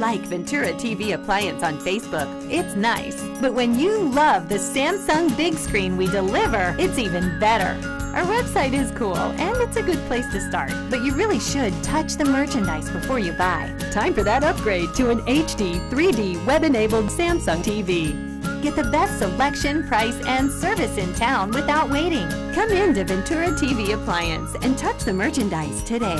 like Ventura TV Appliance on Facebook, it's nice. But when you love the Samsung big screen we deliver, it's even better. Our website is cool, and it's a good place to start. But you really should touch the merchandise before you buy. Time for that upgrade to an HD 3D web-enabled Samsung TV. Get the best selection, price, and service in town without waiting. Come in to Ventura TV Appliance and touch the merchandise today.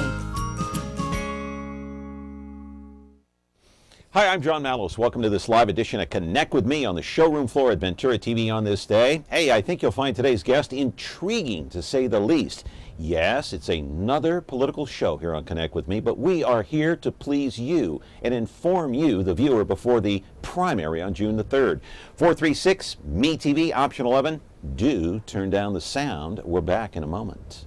Hi, I'm John Mallos. Welcome to this live edition of Connect with Me on the showroom floor at Ventura TV on this day. Hey, I think you'll find today's guest intriguing, to say the least. Yes, it's another political show here on Connect with Me, but we are here to please you and inform you, the viewer, before the primary on June the 3rd. 436 MeTV, option 11. Do turn down the sound. We're back in a moment.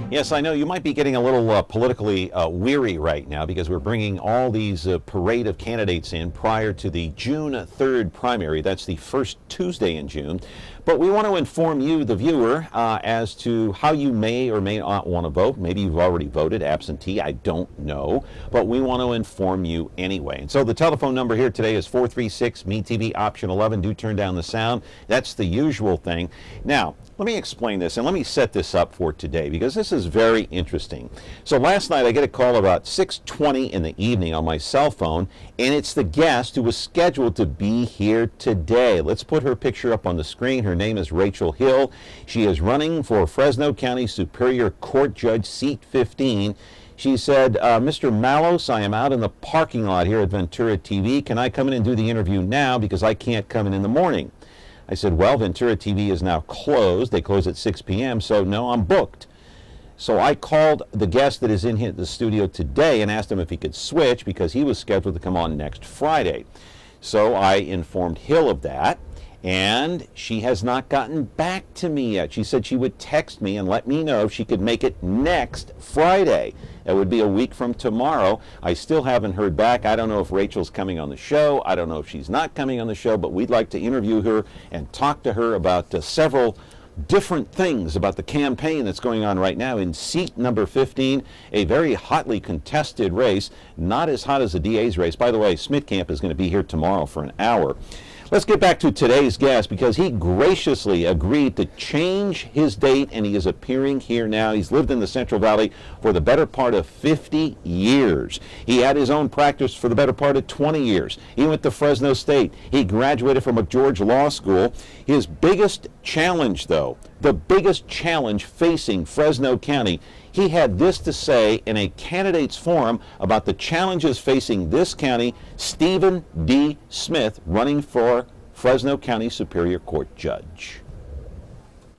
Yes, I know you might be getting a little politically weary right now because we're bringing all these parade of candidates in prior to the June 3rd primary. That's the first Tuesday in June. But we want to inform you, the viewer, as to how you may or may not want to vote. Maybe you've already voted absentee. I don't know. But we want to inform you anyway. And so the telephone number here today is 436 MeTV, option 11. Do turn down the sound. That's the usual thing. Now, let me explain this and let me set this up for today because this is very interesting. So last night I get a call about 6:20 in the evening on my cell phone, and it's the guest who was scheduled to be here today. Let's put her picture up on the screen. Her name is Rachel Hill. She is running for Fresno County Superior Court Judge, seat 15. She said, Mr. Mallos, I am out in the parking lot here at Ventura TV. Can I come in and do the interview now because I can't come in the morning? I said, well, Ventura TV is now closed. They close at 6 p.m., so no, I'm booked. So I called the guest that is in here at the studio today and asked him if he could switch because he was scheduled to come on next Friday. So I informed Hill of that, and she has not gotten back to me yet. She said she would text me and let me know if she could make it next Friday. That would be a week from tomorrow. I still haven't heard back. I don't know if Rachel's coming on the show. I don't know if she's not coming on the show, but we'd like to interview her and talk to her about several different things about the campaign that's going on right now in seat number 15, a very hotly contested race, not as hot as the DA's race. By the way, Smith Camp is going to be here tomorrow for an hour. Let's get back to today's guest because he graciously agreed to change his date, and he is appearing here now. He's lived in the Central Valley for the better part of 50 years. He had his own practice for the better part of 20 years. He went to Fresno State. He graduated from McGeorge Law School. His biggest challenge, though, the biggest challenge facing Fresno County, he had this to say in a candidates forum about the challenges facing this county. Steven D Smith running for Fresno County Superior Court Judge.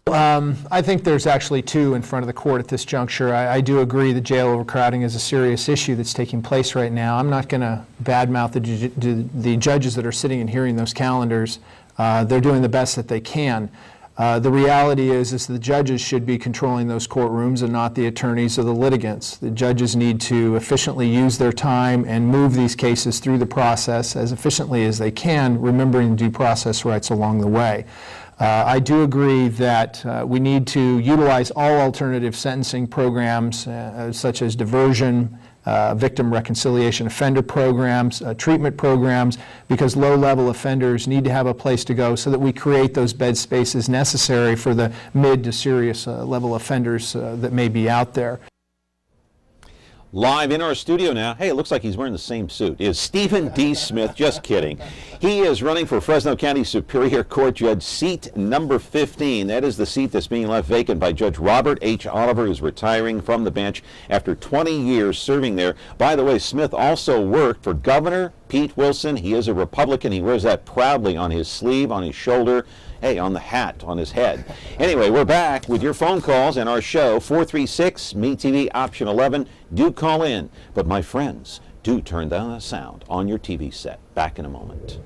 I think there's actually two in front of the court at this juncture. I do agree that jail overcrowding is a serious issue that's taking place right now. I'm not going to badmouth the judges that are sitting and hearing those calendars. They're doing the best that they can. The reality is the judges should be controlling those courtrooms and not the attorneys or the litigants. The judges need to efficiently use their time and move these cases through the process as efficiently as they can, remembering due process rights along the way. I do agree that we need to utilize all alternative sentencing programs such as diversion, victim reconciliation offender programs, treatment programs, because low-level offenders need to have a place to go so that we create those bed spaces necessary for the mid to serious level offenders that may be out there. Live in our studio now, hey, it looks like he's wearing the same suit, is Steven D Smith. Just kidding. He is running for Fresno County Superior Court Judge, seat number 15. That is the seat that's being left vacant by Judge Robert H. Oliver, who's retiring from the bench after 20 years serving there. By the way, Smith also worked for Governor Pete Wilson. He is a Republican. He wears that proudly on his sleeve, on his shoulder. Hey, on the hat on his head. Anyway, we're back with your phone calls and our show, 436 MeTV option 11. Do call in. But my friends, do turn down the sound on your TV set. Back in a moment.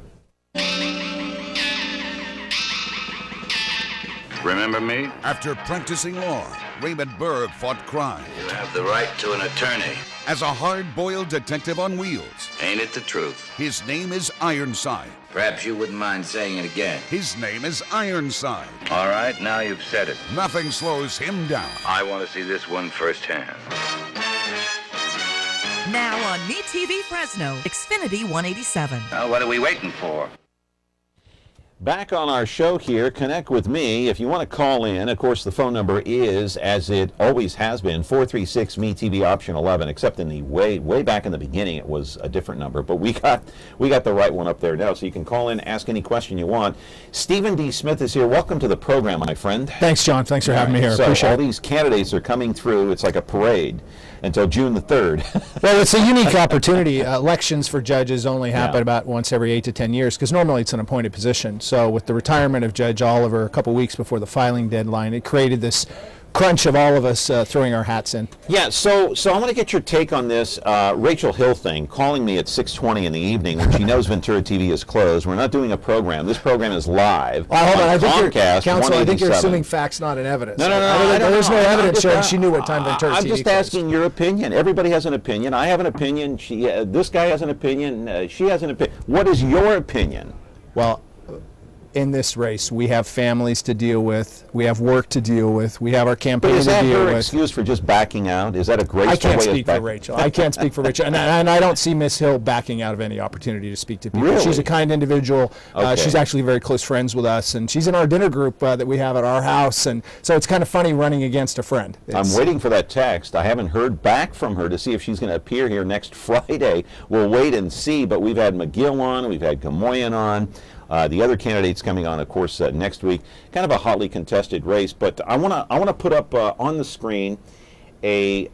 Remember me? After practicing law, Raymond Berg fought crime. You have the right to an attorney. As a hard-boiled detective on wheels, Ain't it the truth? his name is Ironside. Perhaps you wouldn't mind saying it again. His name is Ironside. All right, now you've said it. Nothing slows him down. I want to see this one firsthand. Now on MeTV Fresno, Xfinity 187. Now, what are we waiting for? Back on our show here, connect with me if you want to call in. Of course, the phone number is, as it always has been, 436 MeTV option 11, except in the way back in the beginning it was a different number, but we got the right one up there now, so you can call in, ask any question you want. Steven D Smith is here. Welcome to the program, my friend. Thanks, John. Thanks for having me here. So Appreciate all it. these candidates are coming through. It's like a parade until June the 3rd. Well, it's a unique opportunity. Elections for judges only happen Yeah. about once every 8 to 10 years because normally it's an appointed position. So with the retirement of Judge Oliver a couple weeks before the filing deadline, it created this crunch of all of us throwing our hats in. Yeah, so I want to get your take on this Rachel Hill thing, calling me at 6:20 in the evening when she knows Ventura TV is closed. We're not doing a program. This program is live. Well, hold on. I think Comcast, Counsel, I think you're 187. assuming facts, not in evidence. No, There's no evidence showing just- she knew what time Ventura I'm TV just closed. asking your opinion. Everybody has an opinion. I have an opinion. This guy has an opinion. She has an opinion. What is your opinion? Well, in this race, we have families to deal with, we have work to deal with, we have our But campaign is to that deal her with. excuse for just backing out? Is that a graceful I can't way of speak for Rachel. I can't speak for Rachel. And I don't see Miss Hill backing out of any opportunity to speak to people. Really? She's a kind individual. Okay. She's actually very close friends with us, and she's in our dinner group that we have at our house. And so it's kind of funny running against a friend. I'm waiting for that text. I haven't heard back from her to see if she's going to appear here next Friday. We'll wait and see, but we've had McGill on, we've had Gamoyan on. The other candidates coming on, of course, next week. Kind of a hotly contested race, but I want to put up on the screen a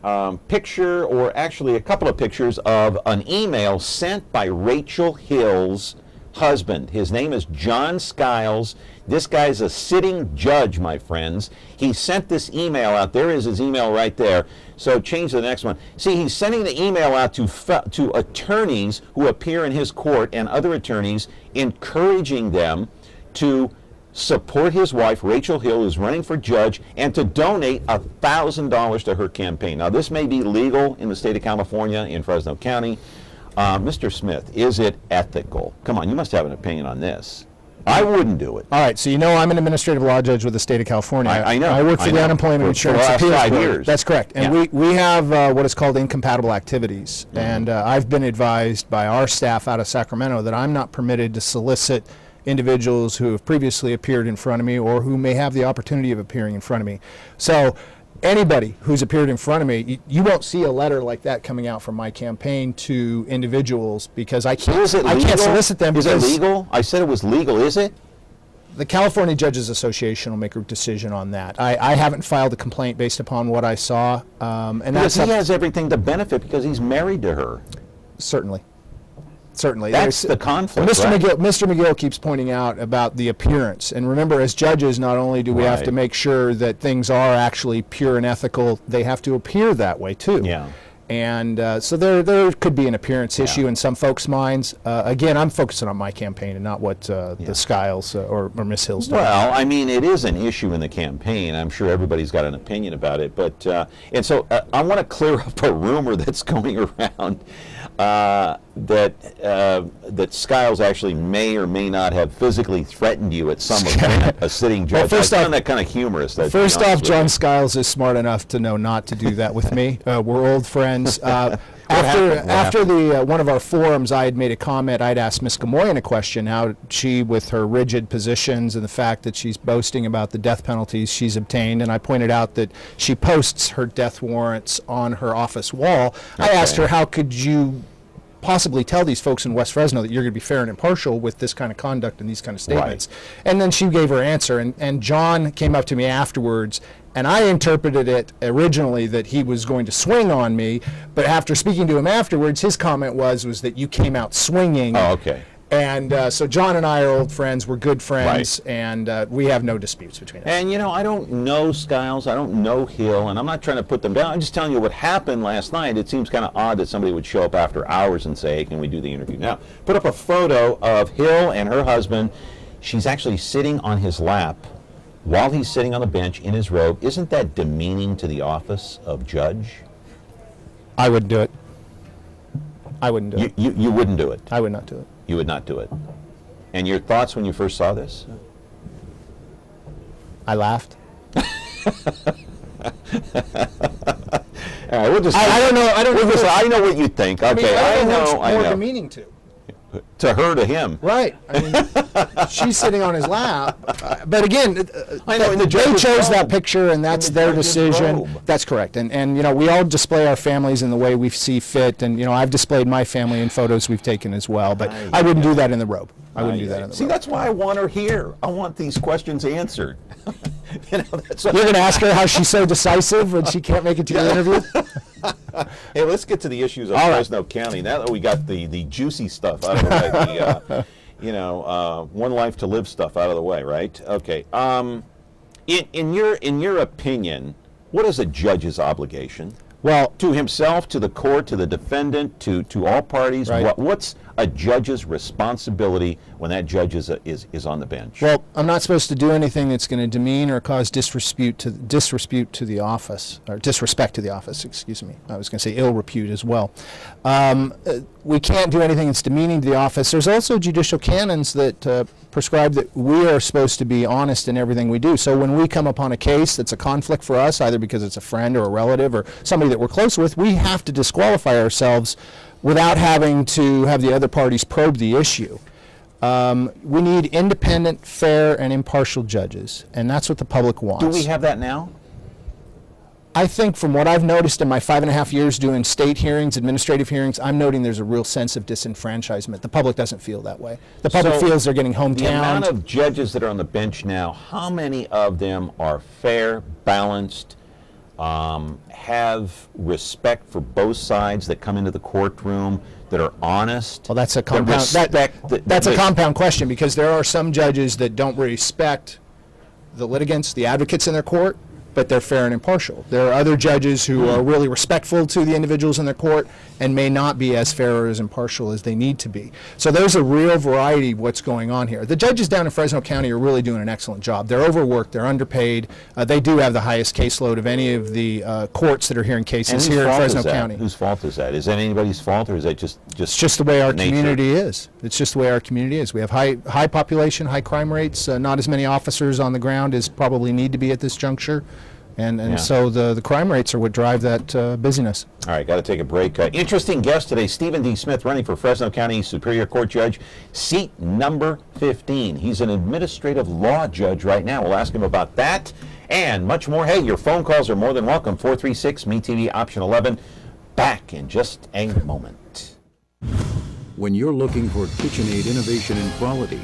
picture, or actually a couple of pictures of an email sent by Rachel Hill's husband. His name is John Skiles. This guy's a sitting judge, my friends. He sent this email out. There is his email right there. So change the next one. See, he's sending the email out to attorneys who appear in his court and other attorneys, encouraging them to support his wife, Rachel Hill, who's running for judge, and to donate $1,000 to her campaign. Now, this may be legal in the state of California, in Fresno County. Mr. Smith, is it ethical? Come on, you must have an opinion on this. I wouldn't do it. All right, so you know I'm an administrative law judge with the state of California. I know. I work for the Unemployment For Insurance the last Appeals 5 Board. years. That's correct. And Yeah. we have what is called incompatible activities. Mm-hmm. And I've been advised by our staff out of Sacramento that I'm not permitted to solicit individuals who have previously appeared in front of me or who may have the opportunity of appearing in front of me. So anybody who's appeared in front of me, you won't see a letter like that coming out from my campaign to individuals because I can't solicit them. Is it because legal? I said it was legal. Is it? the California Judges Association will make a decision on that. I haven't filed a complaint based upon what I saw, and Because that's he has everything to benefit because he's married to her. certainly. That's the conflict, Mr. right? Mr. McGill keeps pointing out about the appearance. And remember, as judges, not only do we have to Right. make sure that things are actually pure and ethical, they have to appear that way too. Yeah. And so there could be an appearance issue in some folks' minds. Again, I'm focusing on my campaign and not what the Skiles or Miss Hill's doing. Well, I mean, it is an issue in the campaign. I'm sure everybody's got an opinion about it. But and so I want to clear up a rumor that's going around that Skiles actually may or may not have physically threatened you at some event, a sitting judge. Well, first I off- found that kind of humorous. First off, John Skiles is smart enough to know not to do that with me. We're old friends. After the one of our forums, I had made a comment. I'd asked Ms. Gamoyan a question, how she, with her rigid positions and the fact that she's boasting about the death penalties she's obtained, and I pointed out that she posts her death warrants on her office wall. I asked her, how could you possibly tell these folks in West Fresno that you're going to be fair and impartial with this kind of conduct and these kind of statements? And then she gave her answer, and John came up to me afterwards, and I interpreted it originally that he was going to swing on me, but after speaking to him afterwards, his comment was that you came out swinging. Oh, okay. And so John and I are old friends. We're good friends, and we have no disputes between us. And, you know, I don't know Skiles, I don't know Hill, and I'm not trying to put them down. I'm just telling you what happened last night. It seems kind of odd that somebody would show up after hours and say, hey, can we do the interview now? Put up a photo of Hill and her husband. She's actually sitting on his lap while he's sitting on the bench in his robe. Isn't that demeaning to the office of judge? I wouldn't do it. I wouldn't do it. You wouldn't do it? I would not do it. You would not do it. And your thoughts when you first saw this? I laughed. All right, we'll just. I don't know. I don't know. I know what you think. Okay, I know. what's I more know. demeaning to. To her, to him. Right. I mean, she's sitting on his lap. But again, I know, they chose that picture, and that's their decision. That's correct. And you know, we all display our families in the way we see fit. And you know, I've displayed my family in photos we've taken as well. But I wouldn't do that in the robe. I wouldn't do that in the robe. See, that's why I want her here. I want these questions answered. You know, you're going to ask her how she's so decisive when she can't make it to your interview? Hey, let's get to the issues of Fresno County. Now that we got the juicy stuff out of the way, the one life to live stuff out of the way, right? Okay. In your opinion, what is a judge's obligation? Well, to himself, to the court, to the defendant, to all parties. Right. What's a judge's responsibility when that judge is on the bench? Well, I'm not supposed to do anything that's going to demean or cause disrespect to the office, or disrespect to the office. Excuse me. I was going to say ill repute as well. We can't do anything that's demeaning to the office. There's also judicial canons that prescribe that we are supposed to be honest in everything we do. So when we come upon a case that's a conflict for us, either because it's a friend or a relative or somebody that we're close with, we have to disqualify ourselves without having to have the other parties probe the issue. We need independent, fair, and impartial judges, and that's what the public wants. Do we have that now? I think from what I've noticed in my 5.5 years doing state hearings, administrative hearings, I'm noting there's a real sense of disenfranchisement. The public doesn't feel that way. The public feels they're getting hometown. The amount of judges that are on the bench now, how many of them are fair, balanced, have respect for both sides that come into the courtroom, that are honest? Well, that's a compound. That's a compound question, because there are some judges that don't respect the litigants, the advocates in their court, but they're fair and impartial. There are other judges who are really respectful to the individuals in their court and may not be as fair or as impartial as they need to be. So there's a real variety of what's going on here. The judges down in Fresno County are really doing an excellent job. They're overworked, they're underpaid. They do have the highest caseload of any of the courts that are hearing cases here in Fresno County. Whose fault is that? Is that anybody's fault, or is that just It's just the way our community is. It's just the way our community is. We have high population, high crime rates, not as many officers on the ground as probably need to be at this juncture. And so the crime rates are what drive that busyness. All right, got to take a break. Interesting guest today, Steven D Smith, running for Fresno County Superior Court Judge, seat number 15. He's an administrative law judge right now. We'll ask him about that and much more. Hey, your phone calls are more than welcome. 436 MeTV option 11. Back in just a moment. When you're looking for KitchenAid innovation and quality,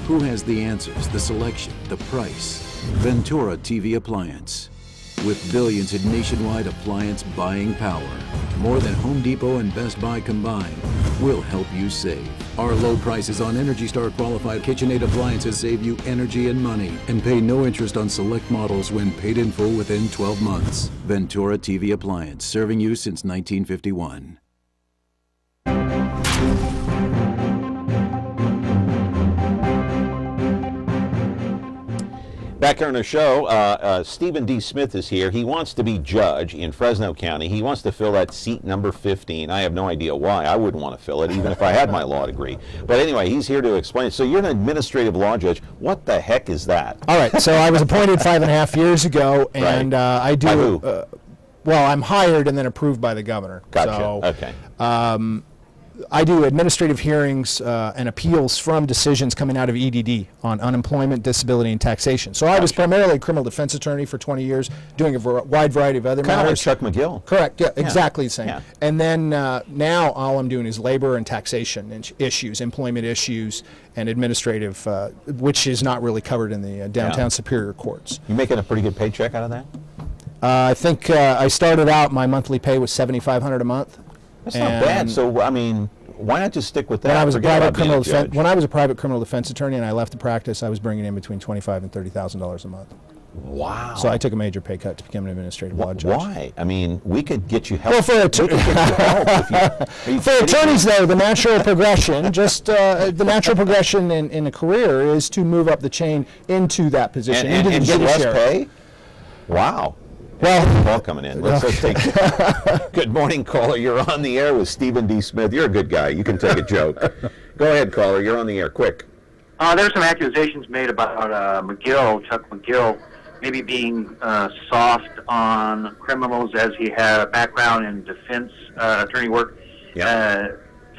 who has the answers, the selection, the price? Ventura TV Appliance. With billions in nationwide appliance buying power, more than Home Depot and Best Buy combined, we'll help you save. Our low prices on Energy Star qualified KitchenAid appliances save you energy and money, and pay no interest on select models when paid in full within 12 months. Ventura TV Appliance, serving you since 1951. Back here on the show, Steven D. Smith is here. He wants to be judge in Fresno County. He wants to fill that seat number 15. I have no idea why. I wouldn't want to fill it, even if I had my law degree. But anyway, he's here to explain. So you're an administrative law judge. What the heck is that? All right. So I was appointed 5.5 years ago, and I do. By who? Well, I'm hired and then approved by the governor. Gotcha. So, Okay. I do administrative hearings and appeals from decisions coming out of EDD on unemployment, disability, and taxation. So I was primarily a criminal defense attorney for 20 years, doing a wide variety of other matters. Kind of like Chuck McGill. Correct, yeah, exactly the same. Yeah. And then now all I'm doing is labor and taxation issues, employment issues, and administrative, which is not really covered in the downtown Superior Courts. You making a pretty good paycheck out of that? I think I started out, my monthly pay was $7,500 a month. That's not bad. So, I mean, why not just stick with that? When I was a private criminal defense attorney and I left the practice, I was bringing in between $25,000 and $30,000 a month. Wow. So I took a major pay cut to become an administrative law judge. Why? I mean, we could get you help. Well, for attorneys, though, the natural progression, the natural progression in a career is to move up the chain into that position, into the get less judiciary. pay? Wow. Well, call coming in. Let's take. Good morning, caller. You're on the air with Steven D Smith. You're a good guy. You can take a joke. Go ahead, caller. You're on the air. Quick. There's some accusations made about Chuck McGill, maybe being soft on criminals as he had a background in defense attorney work. Yeah.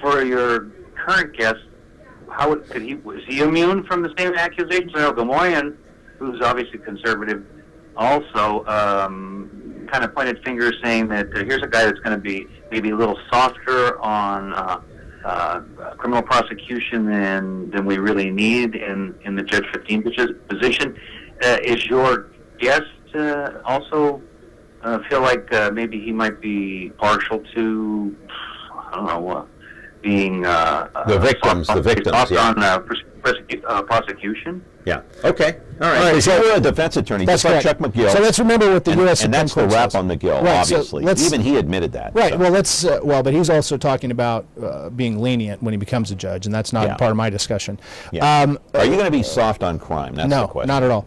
For your current guest, was he immune from the same accusations? I know Gamoyan, who's obviously conservative, also kind of pointed fingers saying that here's a guy that's going to be maybe a little softer on criminal prosecution than we really need in the Judge 15 position. Is your guest also feel like maybe he might be partial to, I don't know, being the victims, on prosecution? Yeah. Okay. All right. So you're a defense attorney, just like Chuck McGill. So let's remember what the U.S. and that's the rap on McGill, right, obviously. So even he admitted that. Right. So. Well, but he's also talking about being lenient when he becomes a judge, and that's not part of my discussion. Yeah. Are you going to be soft on crime? That's the question. No, not at all.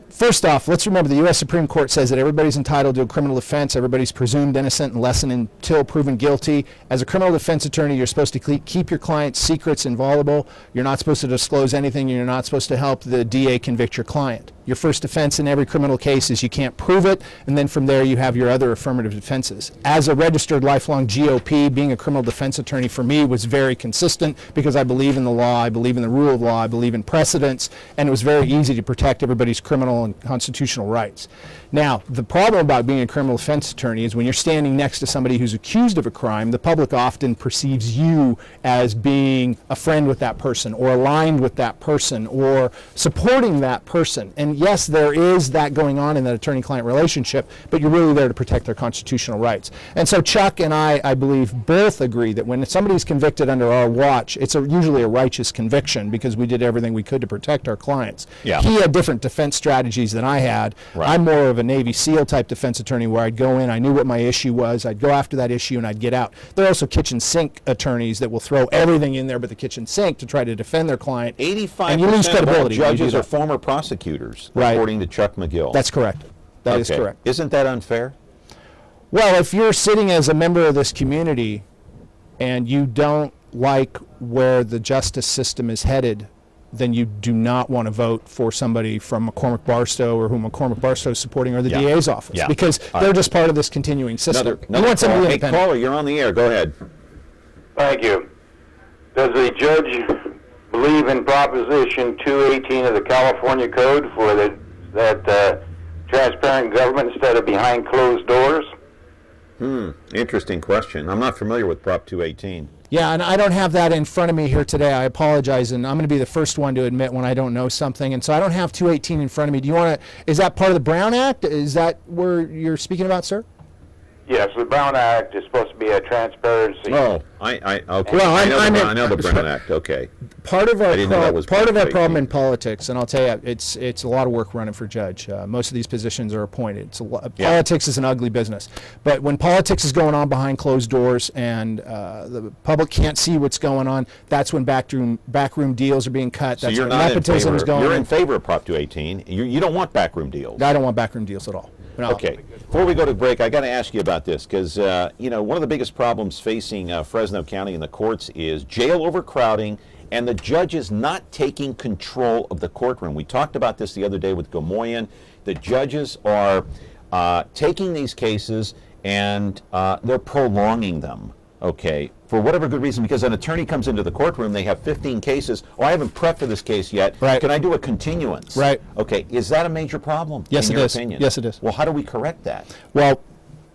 First off, let's remember the U.S. Supreme Court says that everybody's entitled to a criminal defense. Everybody's presumed innocent until proven guilty. As a criminal defense attorney, you're supposed to keep your client's secrets inviolable. You're not supposed to disclose anything. You're not supposed to help the DA convict your client. Your first defense in every criminal case is you can't prove it, and then from there you have your other affirmative defenses. As a registered lifelong GOP, being a criminal defense attorney for me was very consistent because I believe in the law, I believe in the rule of law, I believe in precedents, and it was very easy to protect everybody's criminal and constitutional rights. Now, the problem about being a criminal defense attorney is when you're standing next to somebody who's accused of a crime, the public often perceives you as being a friend with that person or aligned with that person or supporting that person. And yes, there is that going on in that attorney-client relationship, but you're really there to protect their constitutional rights. And so Chuck and I believe, both agree that when somebody's convicted under our watch, it's usually a righteous conviction because we did everything we could to protect our clients. Yeah. He had different defense strategies than I had. Right. I'm more of a Navy SEAL type defense attorney where I'd go in, I knew what my issue was, I'd go after that issue and I'd get out. There are also kitchen sink attorneys that will throw everything in there but the kitchen sink to try to defend their client. 85% of all judges are former prosecutors, according to Chuck McGill. That's correct. That is correct. Isn't that unfair? Well, if you're sitting as a member of this community and you don't like where the justice system is headed, then you do not want to vote for somebody from McCormick Barstow or who McCormick Barstow is supporting or the DA's office because they're just part of this continuing system. Hey, caller, you're on the air. Go ahead. Thank you. Does the judge believe in Proposition 218 of the California Code for that transparent government instead of behind closed doors? Interesting question. I'm not familiar with Prop 218. Yeah, and I don't have that in front of me here today. I apologize, and I'm going to be the first one to admit when I don't know something. And so I don't have 218 in front of me. Do you want to? Is that part of the Brown Act? Is that where you're speaking about, sir? Yes, the Brown Act is supposed to be a transparency. Oh, okay. Well, I know the Brown Act. Okay. Part of our problem in politics, and I'll tell you, it's a lot of work running for judge. Most of these positions are appointed. Politics is an ugly business, but when politics is going on behind closed doors and the public can't see what's going on, that's when backroom deals are being cut. That's when nepotism is going on. You're in favor of Prop 218. You don't want backroom deals. I don't want backroom deals at all. No. Okay. Before we go to break, I got to ask you about this because one of the biggest problems facing Fresno County and the courts is jail overcrowding and the judges not taking control of the courtroom. We talked about this the other day with Gamoyan. The judges are taking these cases and they're prolonging them. Okay, for whatever good reason, because an attorney comes into the courtroom, they have 15 cases. Oh, I haven't prepped for this case yet. Right. Can I do a continuance? Right. Okay, is that a major problem? Yes, in it your is. opinion? Yes, it is. Well, how do we correct that? Well,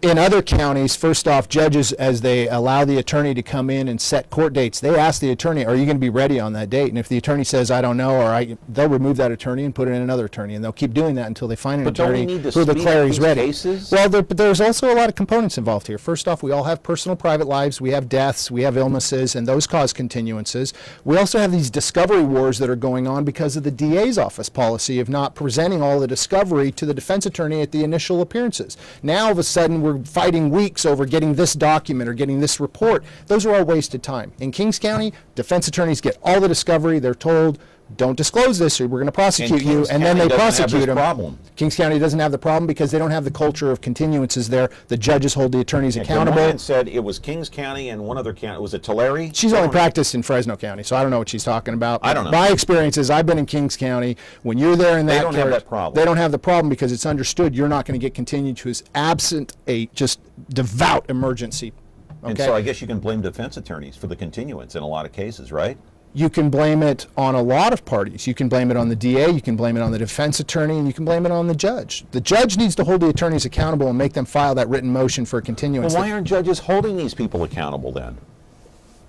In other counties, first off, judges, as they allow the attorney to come in and set court dates, they ask the attorney, are you going to be ready on that date? And if the attorney says, I don't know, they'll remove that attorney and put in another attorney, and they'll keep doing that until they find an attorney who declares he's ready. Cases? Well, but there's also a lot of components involved here. First off, we all have personal private lives. We have deaths. We have illnesses, and those cause continuances. We also have these discovery wars that are going on because of the DA's office policy of not presenting all the discovery to the defense attorney at the initial appearances. Now, all of a sudden, we're fighting weeks over getting this document or getting this report. Those are all wasted time. In Kings County, defense attorneys get all the discovery. They're told, don't disclose this or we're going to prosecute you, and then they prosecute them. Kings County doesn't have the problem because they don't have the culture of continuances there. The judges hold the attorneys accountable. Ryan said it was Kings County and one other county. Was it Tulare? She's only practiced in Fresno County, so I don't know what she's talking about. I don't know. My experience is I've been in Kings County. When you're there in that, they don't have that problem. They don't have the problem because it's understood you're not going to get continuances absent a just devout emergency. Okay? And so I guess you can blame defense attorneys for the continuance in a lot of cases, right? You can blame it on a lot of parties. You can blame it on the DA, you can blame it on the defense attorney, and you can blame it on the judge. The judge needs to hold the attorneys accountable and make them file that written motion for a continuance. Well, why aren't judges holding these people accountable then?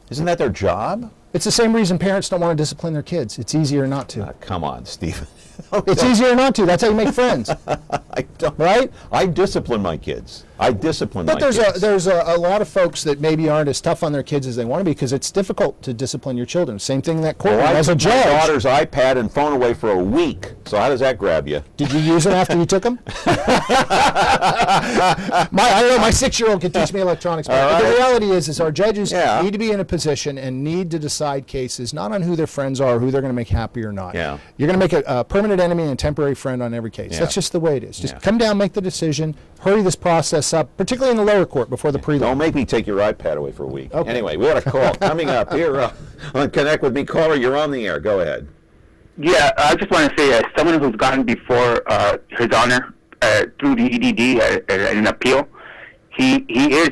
Isn't that their job? It's the same reason parents don't want to discipline their kids. It's easier not to. Come on, Stephen. It's easier not to. That's how you make friends. I don't. Right? I discipline my kids. But there's a lot of folks that maybe aren't as tough on their kids as they want to be because it's difficult to discipline your children. Same thing in that court. As a judge. I took my daughter's iPad and phone away for a week. So how does that grab you? Did you use it after you took them? I don't know. My 6-year-old can teach me electronics. But the reality is our judges need to be in a position and need to decide cases not on who their friends are, or who they're going to make happy or not. Yeah. You're going to make a permanent enemy and a temporary friend on every case. That's just the way it is. Just come down, make the decision, hurry this process up, particularly in the lower court before the prelim. Don't make me take your iPad away for a week. Okay. Anyway, we got a call coming up here on Connect With Me. Caller, you're on the air. Go ahead. Yeah, I just want to say, as someone who's gone before His Honor through the EDD in an appeal, he is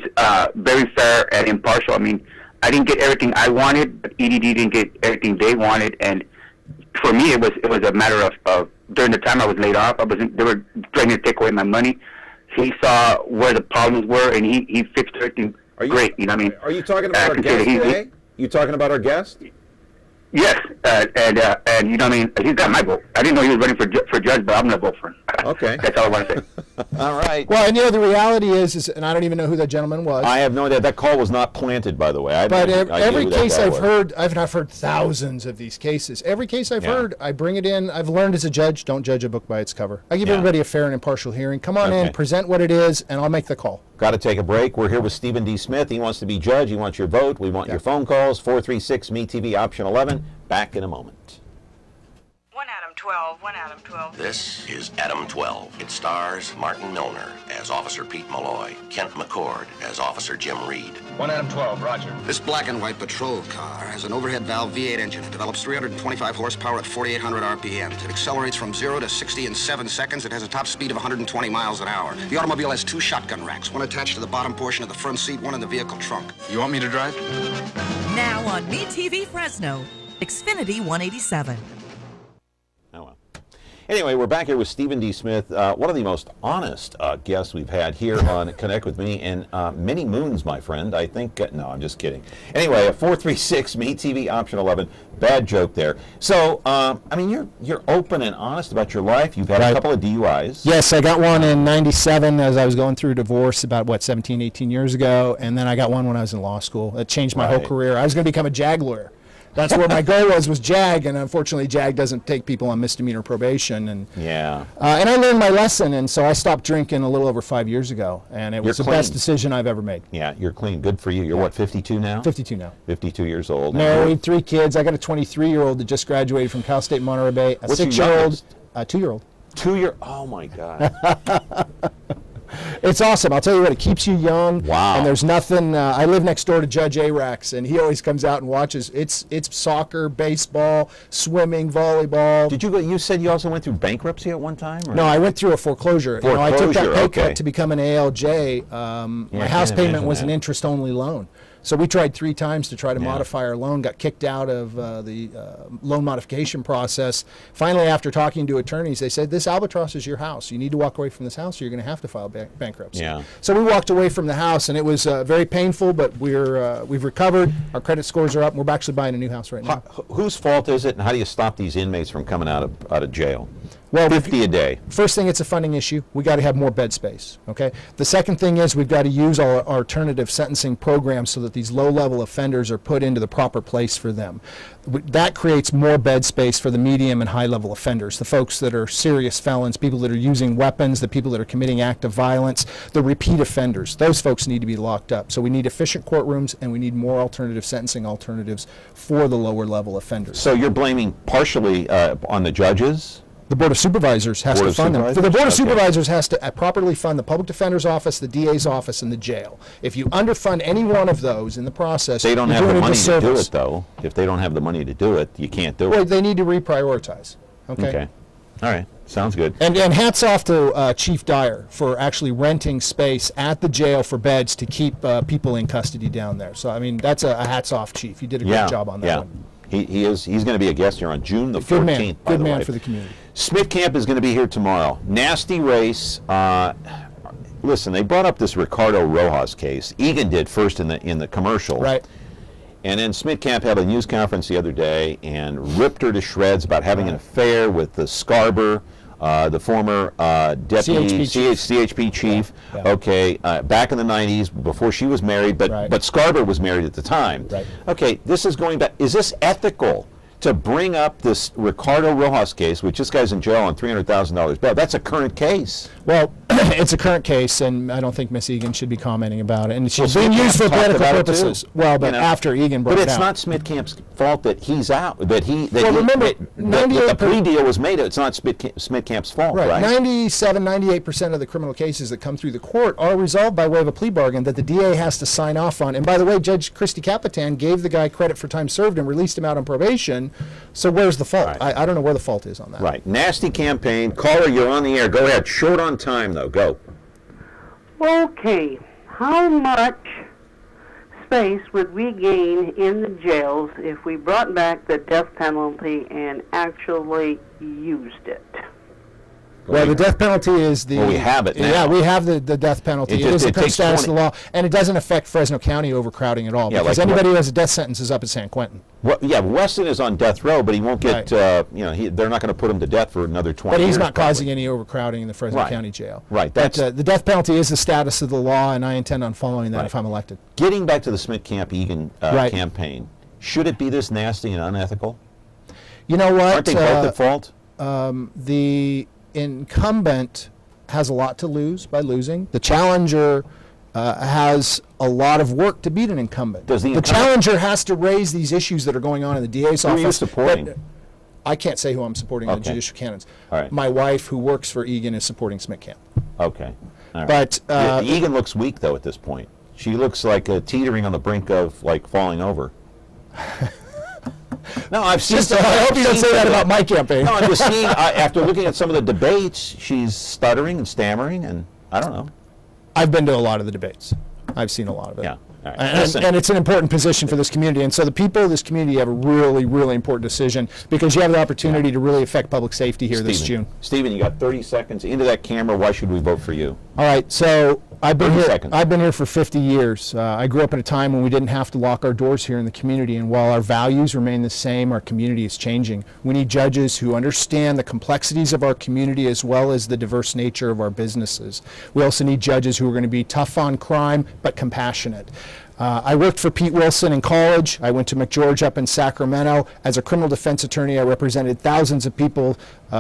very fair and impartial. I mean, I didn't get everything I wanted, but EDD didn't get everything they wanted, and for me, it was a matter of during the time I was laid off, they were trying to take away my money. He saw where the problems were, and he fixed everything great. You know what I mean? Are you talking about our guest today? You talking about our guest? Yes, and you know what I mean? He's got my vote. I didn't know he was running for judge, but I'm going to vote for him. Okay. That's all I want to say. All right. Well, and the reality is, and I don't even know who that gentleman was. I have no idea. That call was not planted, by the way. But every case I've heard, I've heard thousands of these cases. Every case I've heard, I bring it in. I've learned as a judge, don't judge a book by its cover. I give everybody a fair and impartial hearing. Come on in, present what it is, and I'll make the call. Got to take a break. We're here with Steven D Smith. He wants to be judge. He wants your vote. We want your phone calls. 436 MeTV option 11. Back in a moment. 1 Adam 12, 1 Adam 12. This is Adam 12. It stars Martin Milner as Officer Pete Malloy, Kent McCord as Officer Jim Reed. 1 Adam 12, roger. This black and white patrol car has an overhead valve V8 engine. It develops 325 horsepower at 4,800 RPMs. It accelerates from 0 to 60 in 7 seconds. It has a top speed of 120 miles an hour. The automobile has 2 shotgun racks, one attached to the bottom portion of the front seat, one in the vehicle trunk. You want me to drive? Now on MeTV Fresno, Xfinity 187. Oh, well. Anyway, we're back here with Steven D Smith, one of the most honest guests we've had here on Connect With Me in many moons, my friend. I think, no, I'm just kidding. Anyway, 436 MeTV option 11. Bad joke there. So, I mean, you're open and honest about your life. You've had a couple of DUIs. Yes, I got one in 97 as I was going through a divorce about, 17, 18 years ago. And then I got one when I was in law school. It changed my whole career. I was going to become a JAG lawyer. That's where my goal was JAG, and unfortunately JAG doesn't take people on misdemeanor probation. And and I learned my lesson, and so I stopped drinking a little over 5 years ago, and it was the best decision I've ever made. Yeah, you're clean. Good for you. You're what, 52 now? 52 now. 52 years old. Married, 3 kids. I got a 23-year-old that just graduated from Cal State Monterey Bay. A 6-year-old, 2-year-old. 2-year. Oh my God. It's awesome. I'll tell you what, it keeps you young. Wow. And there's nothing, I live next door to Judge Arax, and he always comes out and watches. It's soccer, baseball, swimming, volleyball. Did you said you also went through bankruptcy at one time? Or? No, I went through a foreclosure. I took that pay cut to become an ALJ. My house payment was an interest-only loan. So we tried 3 times to try to modify our loan, got kicked out of the loan modification process. Finally, after talking to attorneys, they said, this albatross is your house. You need to walk away from this house or you're going to have to file bankruptcy. Yeah. So we walked away from the house, and it was very painful, but we've recovered. Our credit scores are up, and we're actually buying a new house right now. Whose fault is it, and how do you stop these inmates from coming out of jail? Well, 50 a day. First thing, it's a funding issue. We got to have more bed space, okay? The second thing is we've got to use our alternative sentencing programs so that these low-level offenders are put into the proper place for them. That creates more bed space for the medium and high-level offenders, the folks that are serious felons, people that are using weapons, the people that are committing active violence, the repeat offenders. Those folks need to be locked up. So we need efficient courtrooms, and we need more alternative sentencing alternatives for the lower-level offenders. So you're blaming partially on the judges? The Board of Supervisors has to fund them. So the Board of Supervisors has to properly fund the Public Defender's Office, the DA's office, and the jail. If you underfund any one of those in the process, they don't have the money to do it, though. If they don't have the money to do it, you can't do it. Well, they need to reprioritize. Okay. All right. Sounds good. And hats off to Chief Dyer for actually renting space at the jail for beds to keep people in custody down there. So, I mean, that's a hats off, Chief. You did a great job on that one. He's going to be a guest here on June the 14th. Good man for the community. Smith Camp is going to be here tomorrow. Nasty race. Listen, they brought up this Ricardo Rojas case. Egan did first in the commercial. Right. And then Smith Camp had a news conference the other day and ripped her to shreds about having an affair with the Scarber, the former deputy CHP chief. Yeah. Okay, back in the 90s, before she was married, but Scarber was married at the time. Right. Okay, this is going back. Is this ethical to bring up this Ricardo Rojas case, which this guy's in jail on $300,000 bail? That's a current case. Well, it's a current case, and I don't think Miss Egan should be commenting about it. And she's being used for political purposes. Well, but after Egan brought it out. But it's not Smith Camp's fault that he's out. Remember, the plea deal was made. It's not Smith Camp's fault, right? 98% of the criminal cases that come through the court are resolved by way of a plea bargain that the DA has to sign off on. And by the way, Judge Christy Capitan gave the guy credit for time served and released him out on probation. So where's the fault? Right. I don't know where the fault is on that. Right. Nasty campaign. Caller, you're on the air. Go ahead. Short on time, though. Go. Okay. How much space would we gain in the jails if we brought back the death penalty and actually used it? Well, the death penalty is the... Well, we have it now. Yeah, we have the death penalty. It is the current status of the law, and it doesn't affect Fresno County overcrowding at all, because anybody who has a death sentence is up at San Quentin. Well, yeah, Weston is on death row, but he won't get, they're not going to put him to death for another 20 years. But he's not causing any overcrowding in the Fresno County jail. Right. But the death penalty is the status of the law, and I intend on following that if I'm elected. Getting back to the Smith Camp-Egan campaign, should it be this nasty and unethical? You know what? Aren't they both at fault? The incumbent has a lot to lose by losing. The challenger has a lot of work to beat an incumbent. The challenger has to raise these issues that are going on in the DA's office. Who are you supporting? I can't say who I'm supporting in the judicial canons. All right. My wife, who works for Egan, is supporting Smith Camp. Okay. All right. But Egan looks weak, though, at this point. She looks like teetering on the brink of falling over. No, I've seen. I hope you don't say that about my campaign. No, I'm just seeing. After looking at some of the debates, she's stuttering and stammering, and I don't know. I've been to a lot of the debates. I've seen a lot of it. Yeah. All right. And it's an important position for this community. And so the people of this community have a really, really important decision, because you have the opportunity to really affect public safety here this June. Stephen, you got 30 seconds into that camera. Why should we vote for you? All right. So I've been here for 50 years. I grew up at a time when we didn't have to lock our doors here in the community. And while our values remain the same, our community is changing. We need judges who understand the complexities of our community as well as the diverse nature of our businesses. We also need judges who are going to be tough on crime but compassionate. I worked for Pete Wilson in college. I went to McGeorge up in Sacramento. As a criminal defense attorney, I represented thousands of people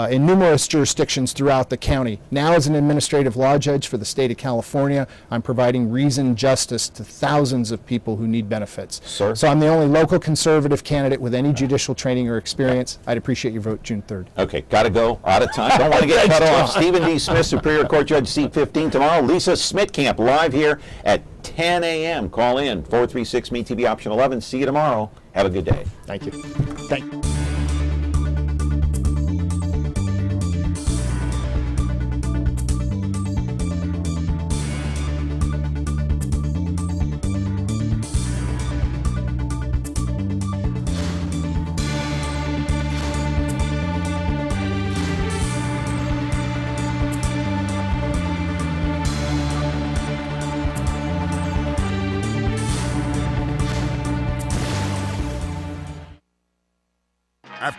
in numerous jurisdictions throughout the county. Now, as an administrative law judge for the state of California, I'm providing reasoned justice to thousands of people who need benefits. Sir? So I'm the only local conservative candidate with any judicial training or experience. I'd appreciate your vote June 3rd. Okay, got to go. Out of time. Don't want to get cut off. Steven D Smith, Superior Court Judge, seat 15 tomorrow. Lisa Smith Camp live here at 10 a.m. Call in 436 MeTV option 11. See you tomorrow. Have a good day. Thank you. Thank you.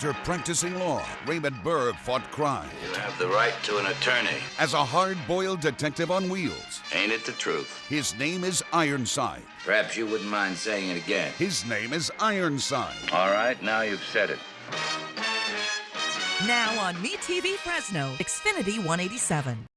After practicing law, Raymond Berg fought crime. You have the right to an attorney. As a hard-boiled detective on wheels. Ain't it the truth? His name is Ironside. Perhaps you wouldn't mind saying it again. His name is Ironside. All right, now you've said it. Now on MeTV Fresno, Xfinity 187.